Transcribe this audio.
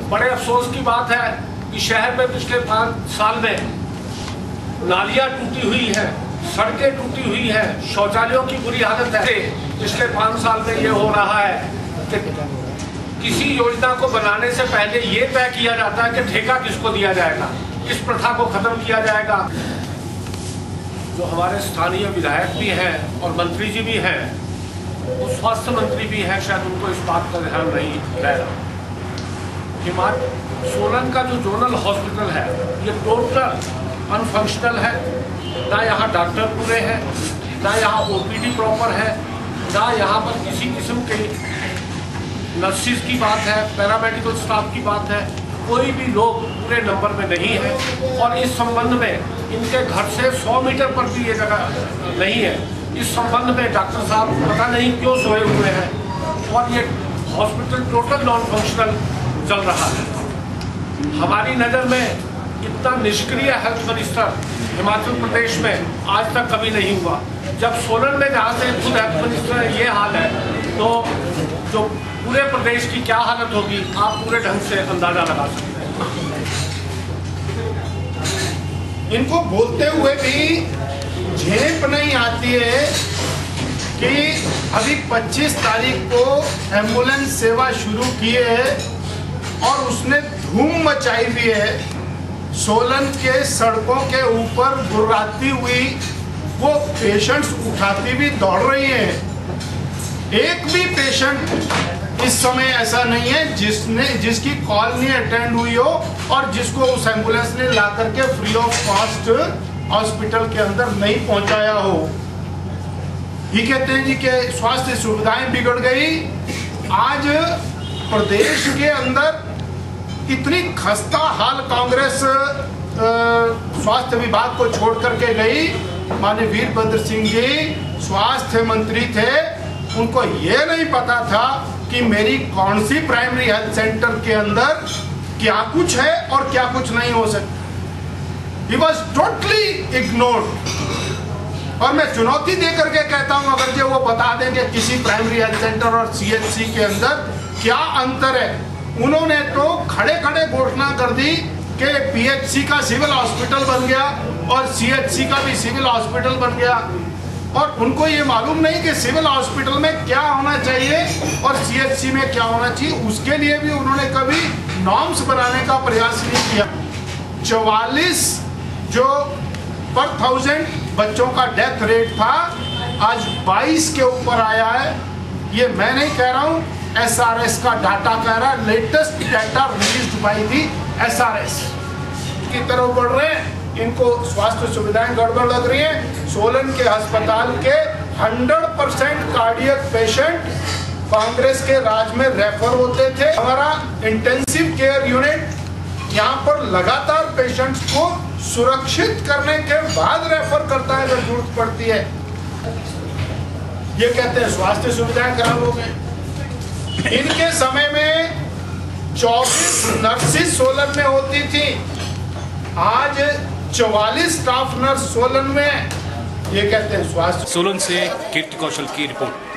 बड़े अफसोस की बात है कि शहर में पिछले 5 साल में नालियां टूटी हुई हैं, सड़कें टूटी हुई हैं, शौचालयों की बुरी हालत है। पिछले 5 साल में ये हो रहा है कि किसी योजना को बनाने से पहले ये तय किया जाता है कि ठेका किसको दिया जाएगा, इस प्रथा को खत्म किया जाएगा। जो हमारे स्थानीय विधायक भी हैं और मंत्री जी भी हैं, वो स्वास्थ्य मंत्री भी हैं, शायद उनको इस बात का ध्यान नहीं रह रहा। सोलन का जो जोनल हॉस्पिटल है ये टोटल अनफंक्शनल है। ना यहाँ डॉक्टर पूरे हैं, ना यहाँ ओपीडी प्रॉपर है, ना यहाँ पर किसी किस्म के नर्सिस की बात है, पैरामेडिकल स्टाफ की बात है, कोई भी लोग पूरे नंबर में नहीं है। और इस संबंध में इनके घर से 100 मीटर पर भी ये जगह नहीं है। इस संबंध में डॉक्टर साहब पता नहीं क्यों सोए हुए हैं और ये हॉस्पिटल टोटल नॉन फंक्शनल चल रहा है। हमारी नज़र में इतना निष्क्रिय हेल्थ मिनिस्टर हिमाचल प्रदेश में आज तक कभी नहीं हुआ। जब सोलन में जहाँ से खुद हेल्थ मिनिस्टर ये हाल है, तो जो पूरे प्रदेश की क्या हालत होगी आप पूरे ढंग से अंदाजा लगा सकते हैं। इनको बोलते हुए भी झेप नहीं आती है कि अभी 25 तारीख को एम्बुलेंस सेवा शुरू की है और उसने धूम मचाई भी है। सोलन के सड़कों के ऊपर गुर्राती हुई वो पेशेंट्स उठाती भी दौड़ रही हैं। एक भी पेशेंट इस समय ऐसा नहीं है जिसकी कॉल नहीं अटेंड हुई हो और जिसको उस एम्बुलेंस ने ला करके फ्री ऑफ कॉस्ट हॉस्पिटल के अंदर नहीं पहुंचाया हो। ये कहते हैं जी कि स्वास्थ्य सुविधाएं बिगड़ गई। आज प्रदेश के अंदर इतनी खस्ता हाल कांग्रेस स्वास्थ्य विभाग को छोड़ करके गई। माननीय वीरभद्र सिंह जी स्वास्थ्य मंत्री थे, उनको ये नहीं पता था कि मेरी कौन सी प्राइमरी हेल्थ सेंटर के अंदर क्या कुछ है और क्या कुछ नहीं हो सकता। He was totally ignored। और मैं चुनौती दे करके कहता हूं, अगर जो वो बता देंगे किसी प्राइमरी हेल्थ सेंटर और सीएचसी के अंदर क्या अंतर है। उन्होंने तो खड़े खड़े घोषणा कर दी कि पीएचसी का सिविल हॉस्पिटल बन गया और सीएचसी का भी सिविल हॉस्पिटल बन गया। और उनको ये मालूम नहीं कि सिविल हॉस्पिटल में क्या होना चाहिए और सीएचसी में क्या होना चाहिए। उसके लिए भी उन्होंने कभी नॉर्म्स बनाने का प्रयास नहीं किया। 44 जो पर 1000 बच्चों का डेथ रेट था, आज 22 के ऊपर आया है। ये मैं नहीं कह रहा हूँ, एसआरएस का डाटा कह रहा है। Latest data released by the SRS की तरफ बढ़ रहे हैं। इनको स्वास्थ्य सुविधाएं गड़बड़ लग रही है। सोलन के अस्पताल के 100% कार्डियक पेशेंट कांग्रेस के राज में रेफर होते थे। हमारा इंटेंसिव केयर यूनिट यहाँ पर लगातार पेशेंट्स को सुरक्षित करने के बाद रेफर करता है अगर जरूरत पड़ती है। ये कहते हैं स्वास्थ्य सुविधाएं खराब हो गई। इनके समय में 24 नर्सिस सोलन में होती थी, आज 44 स्टाफ नर्स सोलन में। ये कहते हैं स्वास्थ्य। सोलन से कीर्ति कौशल की रिपोर्ट।